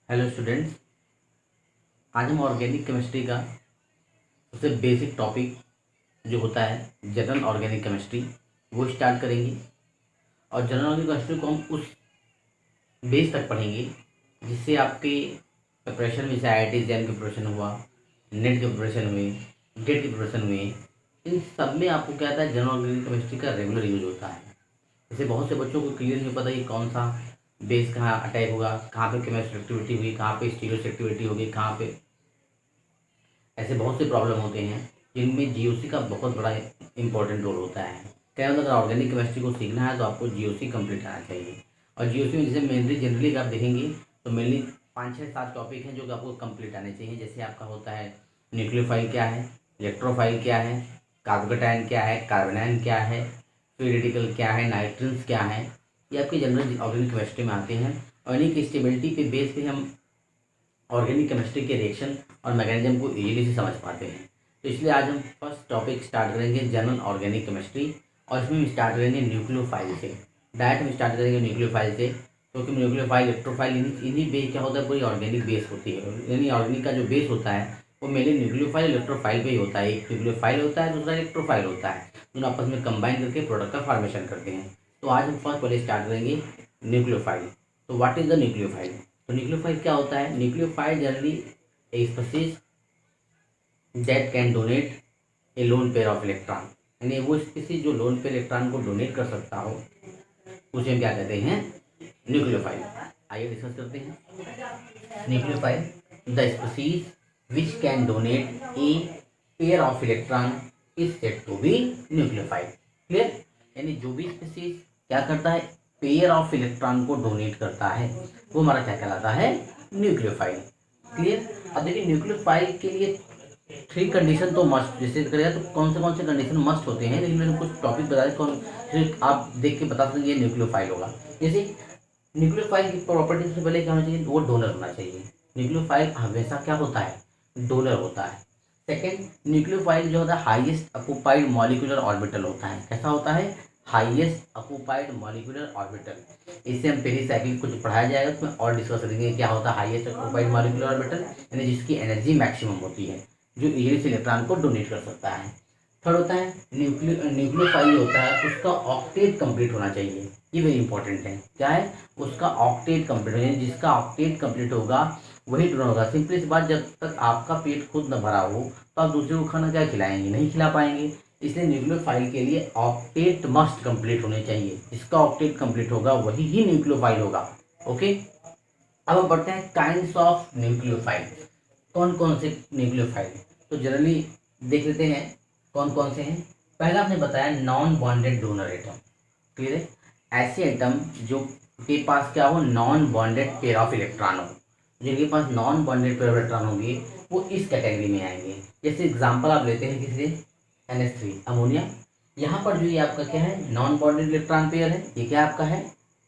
Hello students. आज हम organic chemistry का सबसे बेसिक टॉपिक जो होता है जनरल ऑर्गेनिक केमिस्ट्री वो स्टार्ट करेंगे। और जनरल ऑर्गेनिक केमिस्ट्री को हम उस बेस तक पढ़ेंगे जिससे आपके प्रिपरेशन में, जैसे IIT JAM की प्रिपरेशन हुआ, नेट की प्रिपरेशन हुई, गेट की प्रिपरेशन हुई, इन सब में आपको क्या आता है, जनरल ऑर्गेनिक केमिस्ट्री का रेगुलर यूज होता है। जैसे बहुत से बच्चों को क्लियर नहीं पता कि कौन सा बेस कहाँ अटैक होगा, कहाँ पे केमिस्ट्री एक्टिविटी हुई, कहाँ पे स्टीरियो एक्टिविटी होगी, कहाँ पे ऐसे बहुत से प्रॉब्लम होते हैं जिनमें GOC का बहुत बड़ा इंपॉर्टेंट रोल होता है। क्या मतलब, अगर ऑर्गेनिक केमिस्ट्री को सीखना है तो आपको GOC कंप्लीट आना चाहिए। और GOC में जैसे मेनली जनरली आप देखेंगे तो मेनली 5 6 7 टॉपिक हैं जो कि आपको कंप्लीट आने चाहिए। जैसे आपका होता है न्यूक्लियोफाइल क्या है, इलेक्ट्रोफाइल क्या है, कार्बोकेटायन क्या है, कार्बोनाइन क्या है, फ्री रेडिकल क्या है, नाइट्रेंस क्या है, ये आपके जनरल ऑर्गेनिक केमिस्ट्री में आते हैं। और इन्हीं की स्टेबिलिटी के बेस पे हम ऑर्गेनिक केमिस्ट्री के रिएक्शन और मैकेनिज्म को इजीली से समझ पाते हैं। तो इसलिए आज हम फर्स्ट टॉपिक स्टार्ट करेंगे जनरल ऑर्गेनिक केमिस्ट्री। और इसमें हम स्टार्ट करेंगे न्यूक्लियोफाइल से। डायरेक्ट हम स्टार्ट करेंगे न्यूक्लियोफाइल से, क्योंकि न्यूक्लियोफाइल, इलेक्ट्रोफाइल, इन्हीं बेस क्या होता है, पूरी ऑर्गेनिक बेस होती है। यानी ऑर्गेनिक का जो बेस होता है वो मेनली न्यूक्लियोफाइल, इलेक्ट्रोफाइल पे ही होता है। एक न्यूक्लियोफाइल होता है, दूसरा इलेक्ट्रोफाइल होता है, दोनों आपस में कंबाइन करके प्रोडक्ट का फॉर्मेशन करते हैं। तो आज हम फर्स्ट पहले स्टार्ट करेंगे न्यूक्लियोफाइल। तो व्हाट इज द न्यूक्लियोफाइल? तो न्यूक्लियोफाइल क्या होता है? Nucleophile generally a species that can donate a lone pair of electron, यानी वो स्पीसीज जो लोन पेयर इलेक्ट्रॉन को डोनेट कर सकता हो उसे हम क्या कहते हैं? न्यूक्लियोफाइल। आइए डिस्कस करते हैं। Nucleophile, the species which can donate a pair of electron is said to be nucleophile. Clear? यानी जो भी स्पीसीज क्या करता है, पेयर ऑफ इलेक्ट्रॉन को डोनेट करता है, वो हमारा क्या कहलाता है? न्यूक्लियोफाइल। क्लियर? अब देखिए न्यूक्लियोफाइल के लिए 3 कंडीशन तो मस्ट, जैसे करेगा तो कौन से कंडीशन मस्ट होते हैं, लेकिन मैंने कुछ टॉपिक बताया कौन, फिर आप देख के बता सकते हैं ये न्यूक्लियोफाइल होगा। जैसे न्यूक्लियोफाइल की प्रॉपर्टी से पहले क्या होना चाहिए? वो डोनर होना चाहिए। न्यूक्लियोफाइल हमेशा क्या होता है? डोनर होता है। सेकेंड, न्यूक्लियोफाइल जो होता है हाईएस्ट ऑक्यूपाइड मॉलिक्यूलर ऑर्बिटल होता है। कैसा होता है? Highest occupied molecular orbital. इससे हम पेरीसाइक्लिक कुछ पढ़ाया जाएगा, उसमें और डिस्कस करेंगे क्या होता है हाईएस्ट ऑक्यूपाइड मॉलिक्यूलर ऑर्बिटल, यानी जिसकी एनर्जी मैक्सिमम होती है, जो इजीली से इलेक्ट्रॉन को डोनेट कर सकता है। थर्ड होता है न्यूक्लियोफाइल होता है उसका ऑक्टेट कंप्लीट होना चाहिए। ये वेरी इंपॉर्टेंट है। क्या है? उसका ऑक्टेट कंप्लीट होना चाहिए। जिसका ऑक्टेट कंप्लीट होगा वही डोनर होगा। सिंपली सी बात, जब तक आपका पेट खुद न भरा हो तो आप दूसरे को खाना क्या खिलाएंगे? नहीं खिला पाएंगे। इसलिए न्यूक्लियोफाइल के लिए ऑक्टेट मस्ट कंप्लीट होने चाहिए। जिसका ऑक्टेट कंप्लीट होगा वही ही न्यूक्लियोफाइल होगा। ओके, अब हम पढ़ते हैं काइंड्स ऑफ न्यूक्लियोफाइल। कौन कौन से न्यूक्लियोफाइल? तो जनरली देख लेते हैं कौन कौन से हैं। पहला आपने बताया non bonded donor atom. Clear है? ऐसे एटम जो के पास क्या हो, non bonded pair of electron हो। जिनके पास non bonded pair of electron होंगे वो इस कैटेगरी में आएंगे। जैसे एग्जांपल आप लेते हैं किसी NH3 अमोनिया। यहाँ पर जो ये आपका क्या है, नॉन बॉन्डेड इलेक्ट्रॉन पेयर है। ये क्या आपका है?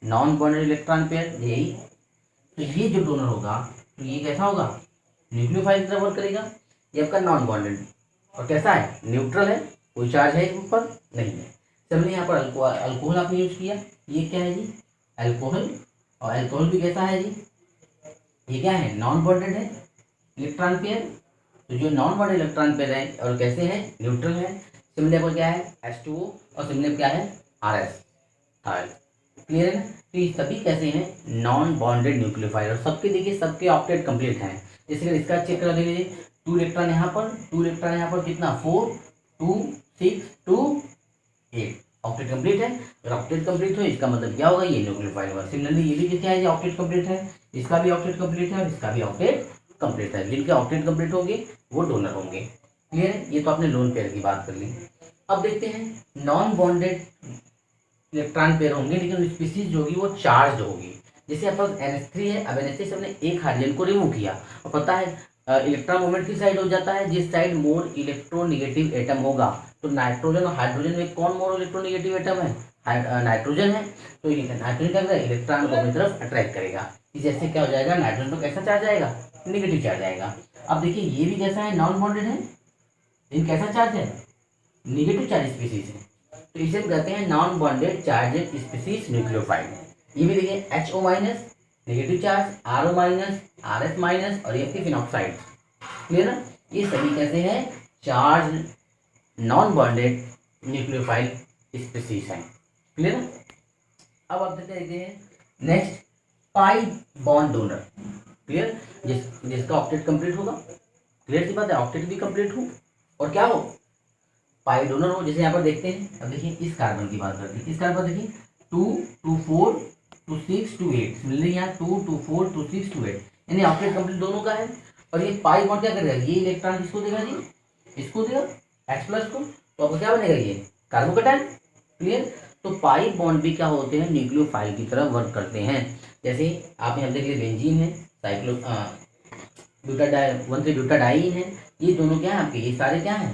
नॉन बॉन्डेड इलेक्ट्रॉन पेयर, यही। तो ये जो डोनर होगा तो ये कैसा होगा? न्यूक्लियोफाइल की तरह वर्क करेगा। ये आपका नॉन बॉन्डेड और कैसा है? न्यूट्रल है। कोई चार्ज है इसके ऊपर? नहीं है। हमने यहाँ पर अल्कोहल आपने यूज किया। ये क्या है जी? अल्कोहल। और अल्कोहल भी कैसा है जी? ये क्या है? नॉन बॉन्डेड है इलेक्ट्रॉन पेयर। तो जो नॉन बॉन्डेड इलेक्ट्रॉन पेयर है और कैसे है? न्यूट्रल है। सिमिलर पर क्या है? H2O। और सिमिलर क्या है? RS, थायल। क्लियर है ना? तो ये सभी कैसे हैं? Non bonded nucleophile. और सबके देखिए सबके ऑक्टेट कंप्लीट हैं। जैसे अगर इसका चेक करा लीजिए, 2 इलेक्ट्रॉन यहाँ पर, 2 इलेक्ट्रॉन यहाँ पर, कितना? 4 2 6 2 8। ऑक्टेट कंप्लीट है। अगर ऑक्टेट कंप्लीट हो इसका मतलब क्या होगा? ये न्यूक्लियोफाइल होगा। सिमिलरली ये भी क्या है? ऑक्टेट कंप्लीट है। इसका भी ऑक्टेट कंप्लीट है और इसका भी ऑक्टेट कंप्लीट है। जिनके ऑक्टेट कंप्लीट होंगे वो डोनर होंगे। क्लियर है? ये तो आपने लोन पेयर की बात कर ली। अब देखते हैं नॉन बॉन्डेड इलेक्ट्रॉन पेयर होंगे लेकिन स्पीसीज जो होगी वो चार्ज होगी। जैसे आपके पास NH3 है। अब NH3 से हमने एक हाइड्रोजन को रिमूव किया और पता है इलेक्ट्रॉन मूवमेंट किस साइड हो जाता है? जिस साइड मोर इलेक्ट्रोनेगेटिव एटम होगा। तो नाइट्रोजन और हाइड्रोजन में कौन मोर इलेक्ट्रोनेगेटिव एटम है? नाइट्रोजन है। तो नाइट्रोजन क्या करेगा? इलेक्ट्रॉन को अपनी तरफ अट्रैक्ट करेगा। जैसे क्या हो जाएगा? नाइट्रोजन तो कैसा चार्ज आएगा? नेगेटिव चार्ज आएगा। अब देखिए ये भी कैसा है? नॉन बॉन्डेड है। लेकिन कैसा चार्ज है? नेगेटिव चार्ज स्पीसीज है। तो इसे हम कहते हैं non bonded charged species nucleophile. ये भी देखिए HO minus, negative charge RO minus, RS minus और ये आपके फिनॉक्साइड। क्लियर ना? ये सभी कैसे हैं? Charge non bonded nucleophile species हैं। क्लियर ना? अब आप देखते हैं next pi bond donor. Clear? जिसका ऑक्टेट कंप्लीट होगा। क्लियर सी बात है, ऑक्टेट भी कंप्लीट हो और क्या हो, पाई डोनर हो। जैसे यहाँ पर देखते हैं, अब देखिए इस कार्बन की बात करते हैं। इस कार्बन देखिए 2 2 4 2 6 2 8 मिल रही है यहाँ 2 2 4 2 6 2 8, यानी ऑक्टेट कंप्लीट दोनों का है। और ये पाई बॉन्ड क्या करेगा, ये इलेक्ट्रॉन किसको देगा जी, इसको देगा H प्लस को, तो आपको क्या बनेगा, ये कार्बोकैटायन। क्लियर? तो पाई बॉन्ड भी क्या होते हैं, न्यूक्लियोफाइल की तरह वर्क करते हैं। जैसे आप यहाँ देख लीजिए बेंजीन है, साइक्लो ब्यूटाडाई 1,3 ब्यूटाडाइन है, ये दोनों क्या है आपके, ये सारे क्या हैं,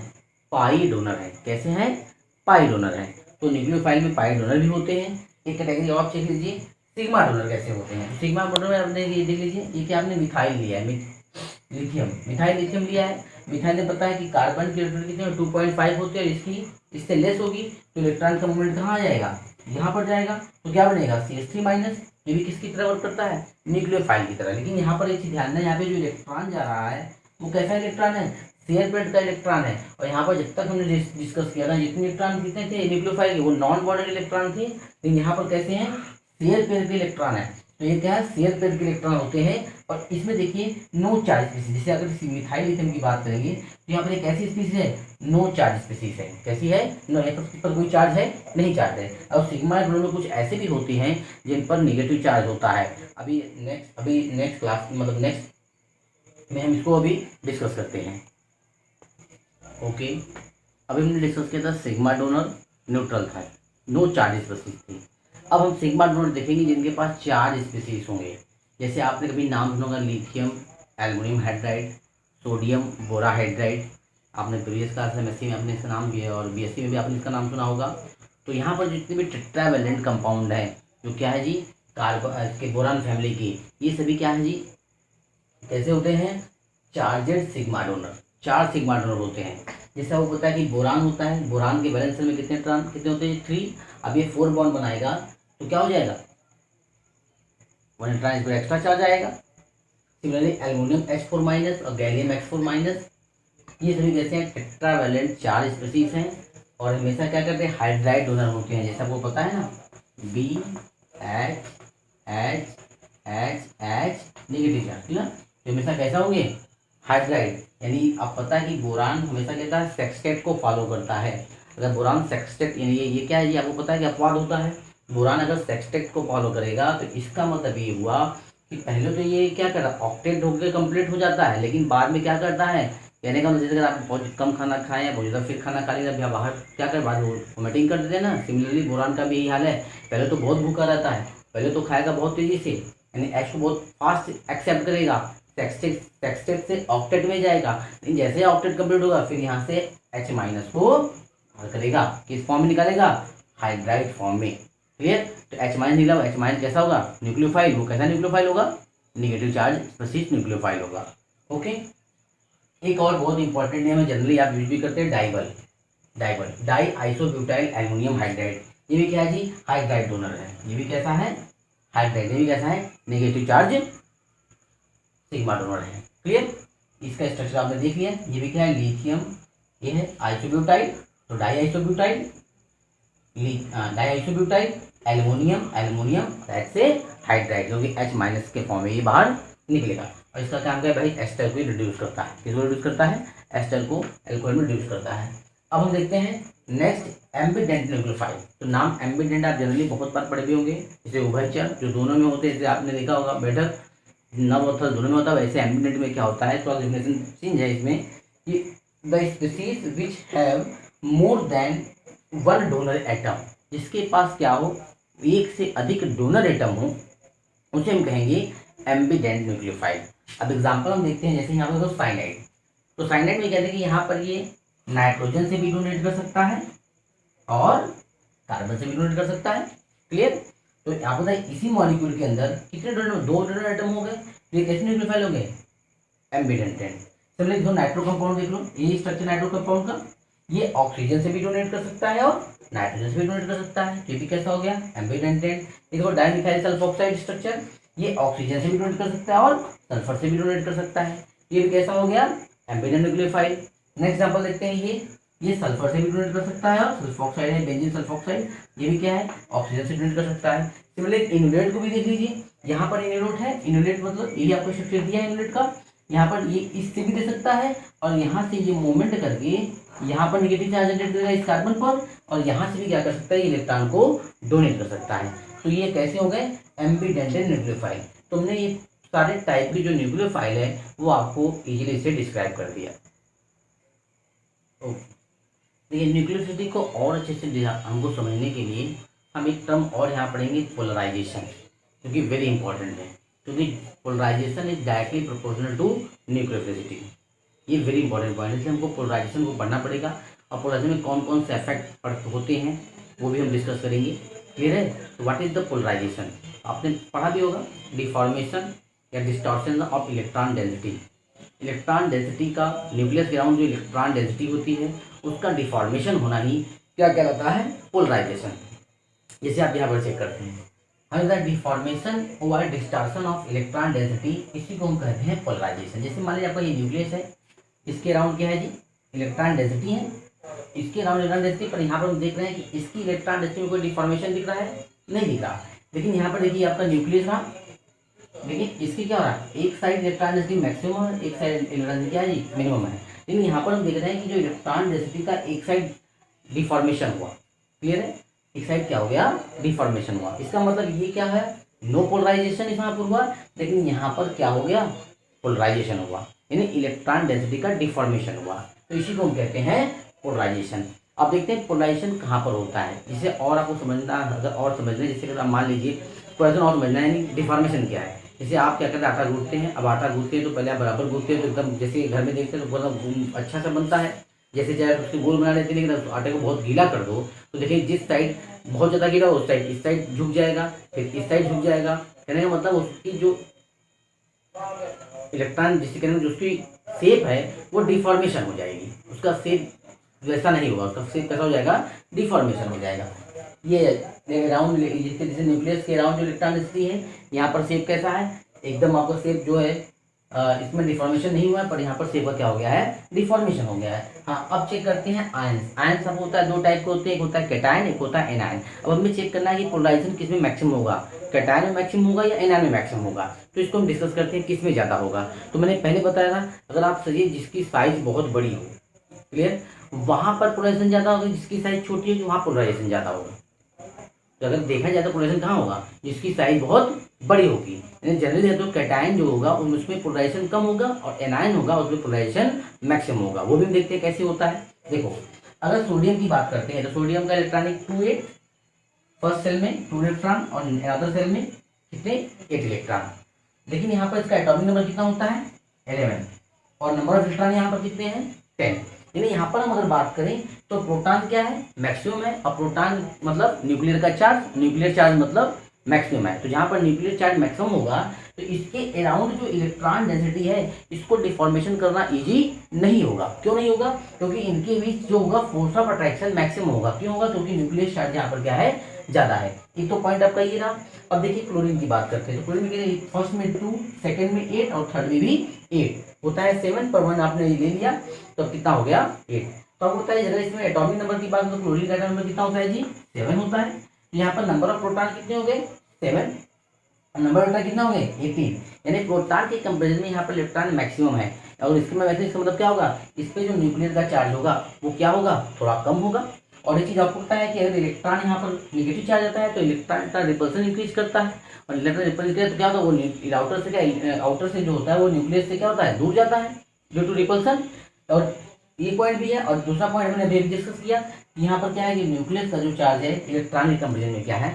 पाई डोनर है। कैसे हैं, पाई डोनर है। तो न्यूक्लियोफाइल में पाई डोनर भी होते हैं। एक कैटेगरी और चेक लीजिए, सिग्मा डोनर कैसे होते हैं। सिग्मा डोनर में आपने ये देख लीजिए, ये क्या आपने मिथाइल लिया है, लिथियम, मिथाइल लिथियम लिया है। मिथाइल ने पता है कि कार्बन की इलेक्ट्रॉन कितने 2.5 होते हैं, इसकी इससे लेस होगी तो इलेक्ट्रॉन का मूवमेंट कहाँ आ जाएगा, यहाँ पर जाएगा। तो क्या बनेगा CH3 माइनस। ये भी किसकी तरह वर्क करता है, न्यूक्लियोफाइल की तरह। लेकिन यहाँ पर एक चीज ध्यान दें, यहाँ पे जो इलेक्ट्रॉन जा रहा है वो कैसा इलेक्ट्रॉन है, शेयर पेड का इलेक्ट्रॉन है। और यहाँ पर जब तक हमने डिस्कस किया था, जितने इलेक्ट्रॉन कितने थे न्यूक्लियोफाइल के, वो नॉन बॉन्डेड इलेक्ट्रॉन थे। लेकिन यहाँ पर कैसे हैं, शेयर पेड के इलेक्ट्रॉन है। तो ये क्या है, शेयर पेड के इलेक्ट्रॉन होते हैं। और इसमें देखिए नो चार्ज स्पीसीज, जैसे अगर मिथाइल लिथियम की बात करेंगे तो यहाँ पर एक ऐसी स्पीसीज है, नो चार्ज स्पीसीज है। कैसी है, नो, यहाँ पर कोई चार्ज है नहीं, चार्ज है। और सिग्मा डोनर में कुछ ऐसे भी होते हैं जिन पर निगेटिव चार्ज होता है। अभी नेक्स्ट क्लास मतलब नेक्स्ट में हम इसको अभी डिस्कस करते हैं। ओके, अभी हमने डिस्कस किया था सिग्मा डोनर न्यूट्रल था, नो चार्ज स्पीसीज थी। अब हम सिग्मा डोनर देखेंगे जिनके पास चार्ज स्पीसीज होंगे। जैसे आपने कभी नाम सुना होगा, लिथियम एल्युमिनियम हाइड्राइड, सोडियम बोराहाइड्राइड। आपने प्रीवियस क्लास MSc में आपने इसका नाम दिया और BSc में भी आपने इसका नाम सुना होगा। तो यहाँ पर जितने भी टेट्रावैलेंट कंपाउंड है, जो क्या है जी, कार्बन के बोरान फैमिली की, ये सभी क्या है जी, कैसे होते हैं, charged sigma donor. 4 sigma donor होते हैं। जैसे वो पता है कि बोरान होता है, बोरान के वैलेंस में कितने होते हैं, 3। अब ये 4 बॉन्ड बनाएगा तो क्या हो जाएगा, 1 इलेक्ट्रॉन इस पर एक्स्ट्रा चार्ज आएगा। सिमिलरली एल्युमिनियम H4 माइनस और गैलियम H4 माइनस, ये सभी कैसे हैं, टेट्रावैलेंट चार्ज स्पीसीज हैं। और हमेशा क्या करते हैं, हाइड्राइड डोनर होते हैं। जैसा आपको पता है ना, BH H नेगेटिव चार्ज, ठीक है। तो हमेशा कैसा होंगे, हाइड्राइड। यानी आप पता है कि बोरान हमेशा कहता है सेक्सटेट को फॉलो करता है। अगर बोरान सेक्सटेट, यानी ये क्या है जी, आपको पता है कि अपवाद होता है। बोरान अगर सेक्सटेट को फॉलो करेगा तो इसका मतलब ये हुआ कि पहले तो ये क्या कर रहा है, ऑक्टेट होकर कंप्लीट हो जाता है, लेकिन बाद में क्या करता है, कहने का मतलब जैसे अगर आप बहुत कम खाना खाएं या बहुत ज़्यादा फिर खाना खा लिया, या बाहर क्या कर, बाद वोमिटिंग कर देते हैं ना। सिमिलरली बोरान का भी यही हाल है, पहले तो बहुत भूखा रहता है, पहले तो खाएगा बहुत तेजी से, यानी एच को बहुत फास्ट एक्सेप्ट करेगा, सेक्सटेट से ऑक्टेट में जाएगा। लेकिन जैसे ऑक्टेट कंप्लीट होगा फिर यहाँ से H माइनस को बाहर करेगा, किस फॉर्म में निकालेगा, हाइड्राइड फॉर्म में। क्लियर? तो H माइनस निकला, H माइनस कैसा होगा, न्यूक्लियोफाइल। वो कैसा न्यूक्लियोफाइल होगा, निगेटिव चार्ज स्पीसीज न्यूक्लियोफाइल होगा। ओके, एक और बहुत इंपॉर्टेंट नेम है, जनरली आप यूज भी करते हैं, डाई आइसोब्यूटाइल एल्युमिनियम हाइड्राइड। ये भी क्या है जी, हाइड्राइड डोनर है। ये भी कैसा है, हाइड्राइड। ये भी कैसा है, नेगेटिव चार्ज सिग्मा डोनर है। क्लियर? इसका स्ट्रक्चर आपने देख लिया। ये भी क्या है, लिथियम, ये है आइसोब्यूटाइल, तो डाई आइसोब्यूटाइल एल्युमिनियम दैट से हाइड्राइड, जो कि H माइनस के फॉर्म में ये बाहर निकलेगा। और इसका काम क्या है भाई, एस्टर को रिड्यूस करता है। किसको रिड्यूस करता है, एस्टर को एल्कोहल में रिड्यूस करता है। अब हम देखते हैं नेक्स्ट एम्बिडेंट न्यूक्लियोफाइल। तो नाम एम्बिडेंट आप जनरली बहुत बार पढ़े भी होंगे। जैसे उभयचर जो दोनों में होते हैं, जैसे आपने देखा होगा बैठक नवोत्थल दोनों में होता है, वैसे एम्बिडेंट में क्या होता है, तो डेफिनेशन चेंज है इसमें कि the species which have more than 1 donor atom, जिसके पास क्या हो, एक से अधिक डोनर एटम हो, उसे हम कहेंगे एम्बिडेंट न्यूक्लियोफाइल। अब एग्जांपल हम देखते हैं, जैसे यहाँ पर साइनाइड। तो साइनाइड में कहते हैं कि यहाँ पर ये नाइट्रोजन से भी डोनेट कर सकता है और कार्बन से भी डोनेट कर सकता है। क्लियर? तो आप बताइए इसी मॉलिक्यूल के अंदर कितने डोनर, 2 डोनर एटम हो गए, तो ये कैसे न्यूक्लियोफाइल हो गए, एम्बिडेंट। चलिए देखो नाइट्रो कंपाउंड देख लो, ये स्ट्रक्चर नाइट्रो कंपाउंड का, ये ऑक्सीजन से भी डोनेट कर सकता है और नाइट्रोजन से भी डोनेट कर सकता है, ये भी कैसा हो गया, एम्बिडेंट। देखो डाइमिथाइल सल्फोक्साइड स्ट्रक्चर, ये ऑक्सीजन से भी डोनेट कर सकता है और सल्फर से भी डोनेट कर सकता है। ये कैसा हो गया, एम्फीडियन न्यूक्लियोफाइल। नेक्स्ट एग्जांपल देखते हैं, ये सल्फर से भी डोनेट कर सकता है और सल्फोक्साइड है, बेंजीन सल्फोक्साइड, ये भी क्या है, ऑक्सीजन से डोनेट कर सकता है। सिमिलरली इन्यूलेट को भी देख लीजिए, यहाँ पर इन्यूलेट है, इन्यूलेट मतलब ये आपको स्ट्रक्चर दिया है इन्यूलेट का, यहाँ पर ये इससे भी दे सकता है और यहाँ से ये मूवमेंट करके यहाँ पर नेगेटिव चार्ज जनरेट करेगा इस कार्बन पर, और यहाँ से भी क्या कर सकता है, इलेक्ट्रॉन को डोनेट कर सकता है। तो ये कैसे हो गए, एम्बीडेंटेड न्यूक्लियोफाइल। तुमने ये सारे टाइप की जो न्यूक्लियोफाइल है वो आपको इजीली से डिस्क्राइब कर दिया। ओके, देखिए न्यूक्लियोसिटी को और अच्छे से हमको समझने के लिए हम एक टर्म और यहाँ पढ़ेंगे, पोलराइजेशन, क्योंकि वेरी इंपॉर्टेंट है, क्योंकि polarisation is directly proportional to nucleophilicity. ये वेरी इंपॉर्टेंट पॉइंट है, इसलिए हमको पोलराइजेशन को पढ़ना पड़ेगा, और पोलराइजेशन में कौन कौन से इफेक्ट होते हैं वो भी हम डिस्कस करेंगे। क्लियर है? तो व्हाट इज द पोलराइजेशन, आपने पढ़ा भी होगा, डिफॉर्मेशन या distortion of electron density. Electron density का, न्यूक्लियस के अराउंड जो इलेक्ट्रॉन डेंसिटी होती है उसका डिफॉर्मेशन होना ही क्या कहलाता है, पोलराइजेशन। जैसे आप यहाँ पर चेक करते हैं, हमें डिफॉर्मेशन और डिस्टॉर्शन ऑफ इलेक्ट्रॉन डेंसिटी, इसी को हम कहते हैं पोलराइजेशन। जैसे मान लीजिए आपका ये न्यूक्लियस है, इसके अराउंड क्या है जी, इलेक्ट्रॉन डेंसिटी है, इसके अराउंड इलेक्ट्रॉन डेंसिटी, पर यहाँ पर हम देख रहे हैं कि इसकी इलेक्ट्रॉन डेंसिटी में कोई डिफॉर्मेशन दिख रहा है, नहीं दिख रहा। लेकिन यहाँ पर देखिए आपका न्यूक्लियस रहा, देखिए इसकी क्या हो रहा है, एक साइड इलेक्ट्रॉन डेंसिटी मैक्सिमम है, एक साइड इलेक्ट्रॉन डेंसिटी क्या है जी, मिनिमम है। लेकिन यहाँ पर हम देख रहे हैं कि जो इलेक्ट्रॉन डेंसिटी का एक साइड डिफॉर्मेशन हुआ। क्लियर है? एक साइड क्या हो गया, डिफॉर्मेशन हुआ। इसका मतलब ये क्या है, नो पोलराइजेशन यहाँ पर हुआ, लेकिन यहाँ पर क्या हो गया, पोलराइजेशन हुआ, यानी इलेक्ट्रॉन डेंसिटी का डिफॉर्मेशन हुआ। तो इसी को हम कहते हैं पोलराइजेशन। अब देखते हैं पोलराइजेशन कहाँ पर होता है, जिसे और आपको समझना, अगर और समझना है, जैसे अगर आप मान लीजिए पोलराइजेशन और समझना है, यानी डिफॉर्मेशन क्या है। जैसे आप क्या करते हैं, आटा गूंथते हैं, अब आटा गूंथते हैं तो पहले आप बराबर गूंथते हैं, तो एकदम जैसे घर में देखते हैं तो बहुत अच्छा सा बनता है। जैसे चाहे उसके गोल बना लेते हैं, लेकिन आटे को बहुत गीला कर दो तो देखिए जिस साइड बहुत ज़्यादा गीला हो उस साइड, इस साइड झुक जाएगा, फिर इस साइड झुक जाएगा। कहने का मतलब उसकी जो इलेक्ट्रॉन जिससे कहने जो उसकी शेप है वो डिफॉर्मेशन हो जाएगी, उसका शेप वैसा नहीं होगा, उसका शेप कैसा हो जाएगा, डिफॉर्मेशन हो जाएगा। ये राउंड, जैसे न्यूक्लियस के राउंड जो इलेक्ट्रॉन डेंसिटी है, यहाँ पर शेप कैसा है, एकदम आपका शेप जो है इसमें डिफॉर्मेशन नहीं हुआ है, पर यहाँ पर शेप क्या हो गया है, डिफॉर्मेशन हो गया है। हाँ, अब चेक करते हैं आयंस। आयंस सब होता है, दो टाइप के होते हैं, एक होता है कैटायन, एक होता है एनायन। अब हमें चेक करना है कि पोलराइजेशन किसमें मैक्सिमम होगा, कैटायन में मैक्सिमम होगा या एनायन में मैक्सिमम होगा। तो इसको हम डिस्कस करते हैं किसमें ज़्यादा होगा। तो मैंने पहले बताया था, अगर आप सही जिसकी साइज बहुत बड़ी हो, क्लियर, वहाँ पर पोलराइजेशन ज़्यादा होगा, जिसकी साइज छोटी है वहाँ पोलराइजेशन ज़्यादा होगा। तो अगर देखा जाए तो पोलराइजेशन कहाँ होगा, जिसकी साइज बहुत बड़ी होगी। यानी जनरली है तो कैटायन जो होगा उसमें पोलराइजेशन कम होगा, और एनायन होगा उसमें पोलराइजेशन मैक्सिमम होगा। वो भी हम देखते हैं कैसे होता है। देखो, अगर सोडियम की बात करते हैं तो सोडियम का इलेक्ट्रॉनिक 2 फर्स्ट सेल में 2 इलेक्ट्रॉन और अदर सेल में कितने, 8 इलेक्ट्रॉन। लेकिन यहाँ पर इसका एटॉमिक नंबर कितना होता है, 11, और नंबर ऑफ इलेक्ट्रॉन यहाँ पर कितने हैं, 10। यानी यहाँ पर हम अगर बात करें तो प्रोटॉन क्या है, मैक्सिमम है, और प्रोटॉन मतलब न्यूक्लियर का चार्ज, न्यूक्लियर चार्ज मतलब मैक्सिमम है। तो जहाँ पर न्यूक्लियर चार्ज मैक्सिमम होगा तो इसके अराउंड जो इलेक्ट्रॉन डेंसिटी है इसको डिफॉर्मेशन करना इजी नहीं होगा। क्यों नहीं होगा, क्योंकि इनके बीच जो होगा फोर्स ऑफ अट्रैक्शन मैक्सिमम होगा। क्यों होगा, क्योंकि न्यूक्लियर चार्ज यहाँ पर क्या है, ज़्यादा है। एक तो पॉइंट आपका ये रहा। अब देखिए क्लोरीन की बात करते हैं, तो क्लोरीन में फर्स्ट में 2, सेकंड में 8 और थर्ड में भी 8 होता है। 7 पर 1 आपने ले लिया तो कितना हो गया, 8। तो अब होता है अगर इसमें एटॉमिक नंबर की बात तो क्लोरीन का एटॉमिक नंबर कितना होता है जी, 7 होता है। तो यहाँ पर नंबर ऑफ प्रोटॉन कितने हो गए, 7, और नंबर ऑफ इलेक्ट्रॉन कितना हो गए, 18। यानी प्रोटॉन के कंपेरिजन में यहाँ पर इलेक्ट्रॉन मैक्सिमम है, और इसके में वैसे इसका मतलब क्या होगा, इस पर जो न्यूक्लियर का चार्ज होगा वो क्या होगा, थोड़ा कम होगा। और एक चीज़ आपको पता है कि अगर इलेक्ट्रॉन यहाँ पर नेगेटिव चार्ज आता है तो इलेक्ट्रॉन का रिपल्सन इंक्रीज करता है, और इलेक्ट्रॉन रिपल्स करे तो क्या होगा, वो आउटर से क्या, आउटर से जो होता है वो न्यूक्लियस से क्या होता है, दूर जाता है ड्यू टू रिपल्सन। और ये पॉइंट भी है। और दूसरा पॉइंट हमने अभी डिस्कस किया, यहाँ पर क्या है कि न्यूक्लियस का जो चार्ज है इलेक्ट्रॉन के कंपेरिजन में क्या है,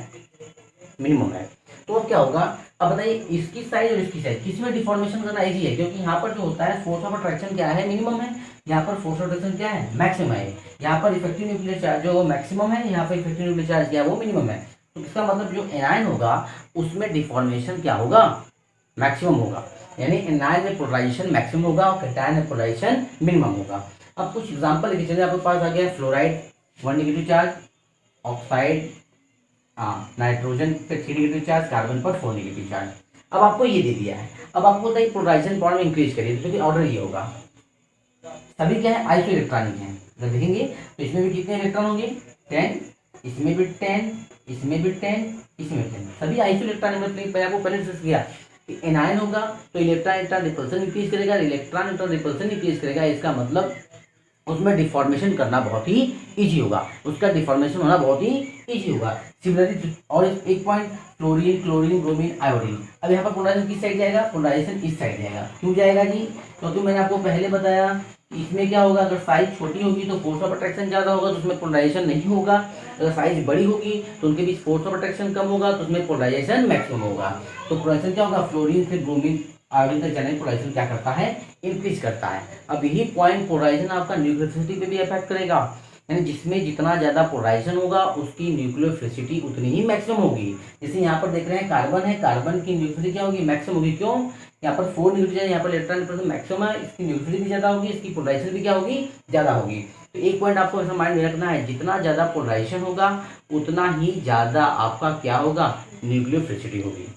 मिनिमम है। तो अब क्या होगा, अब बताइए इसकी साइज और इसकी साइज किसी में डिफॉर्मेशन करना इजी है, क्योंकि यहाँ पर जो होता है फोर्स ऑफ अट्रैक्शन क्या है, मिनिमम है, यहाँ पर फोर्स ऑफ अट्रैक्शन क्या है, मैक्सिमम है। यहाँ पर इफेक्टिव न्यूक्लियर चार्ज जो मैक्सिमम है, यहाँ पर इफेक्टिव न्यूक्लियर चार्ज क्या है, वो मिनिमम है। तो इसका मतलब जो एनायन होगा उसमें डिफॉर्मेशन क्या होगा, मैक्सिमम होगा। यानी एनायन में पोलराइजेशन मैक्सिमम होगा और कैटायन में पोलराइजेशन मिनिमम होगा। अब कुछ एग्जांपल लेके चलिए, आपके पास आ गया fluoride 1 negative charge, oxide nitrogen पे 3 नेगेटिव चार्ज, कार्बन पर 4 नेगेटिव चार्ज। अब आपको ये दे दिया है, अब आपको बताइए पोलराइजेशन बॉन्ड में इंक्रीज करिए, तो देखिए ऑर्डर ये होगा, सभी क्या है आइसो इलेक्ट्रॉनिक है। अगर देखेंगे तो इसमें भी कितने इलेक्ट्रॉन होंगे 10, इसमें भी 10, इसमें भी 10, इसमें भी 10, सभी आइसो इलेक्ट्रॉनिक। मतलब मैंने आपको पहले डिस्कस किया कि एनायन होगा तो इलेक्ट्रॉन इलेक्ट्रॉन रिपल्सन इंक्रीज करेगा, इलेक्ट्रॉन इलेक्ट्रॉन रिपल्सन इंक्रीज करेगा, इसका मतलब उसमें डिफॉर्मेशन करना बहुत ही इजी होगा, उसका डिफॉर्मेशन होना बहुत ही इजी होगा। सिमिलरली और एक point chlorine, chlorine, bromine, iodine, अब यहाँ पर पोलराइजेशन किस साइड जाएगा, पोलराइजेशन इस साइड जाएगा। क्यों जाएगा जी, क्योंकि मैंने आपको पहले बताया कि इसमें क्या होगा, अगर साइज छोटी होगी तो फोर्स ऑफ अट्रैक्शन ज़्यादा होगा, तो उसमें पोलराइजेशन नहीं होगा। अगर साइज बड़ी होगी तो उनके बीच फोर्स ऑफ अट्रैक्शन कम होगा, तो उसमें पोलराइजेशन मैक्सिमम होगा। तो पोलराइजेशन क्या होगा, फ्लोरीन से ब्रोमीन आयोडीन तक जाने पोलराइजेशन क्या करता है, इंक्रीज करता है। अब यही पॉइंट पोलराइजेशन आपका न्यूक्लियोफिलिसिटी पे भी इफेक्ट करेगा, यानी जिसमें जितना ज़्यादा पोलराइजेशन होगा उसकी न्यूक्लियोफिलिसिटी उतनी ही मैक्सिमम होगी। जैसे यहाँ पर देख रहे हैं कार्बन है, कार्बन की न्यूक्लियोफिलिटी क्या होगी, मैक्सिमम होगी। क्यों, यहाँ पर 4 न्यूक्लियस, यहाँ पर इलेक्ट्रॉन परसेंट मैक्सिमम है, इसकी न्यूक्लियोफिलिटी भी ज़्यादा होगी, इसकी पोलराइजेशन भी क्या होगी, ज़्यादा होगी। तो एक पॉइंट आपको ऐसा माइंड में रखना है, जितना ज़्यादा पोलराइजेशन होगा उतना ही ज़्यादा आपका क्या होगा, न्यूक्लियोफिलिसिटी होगी।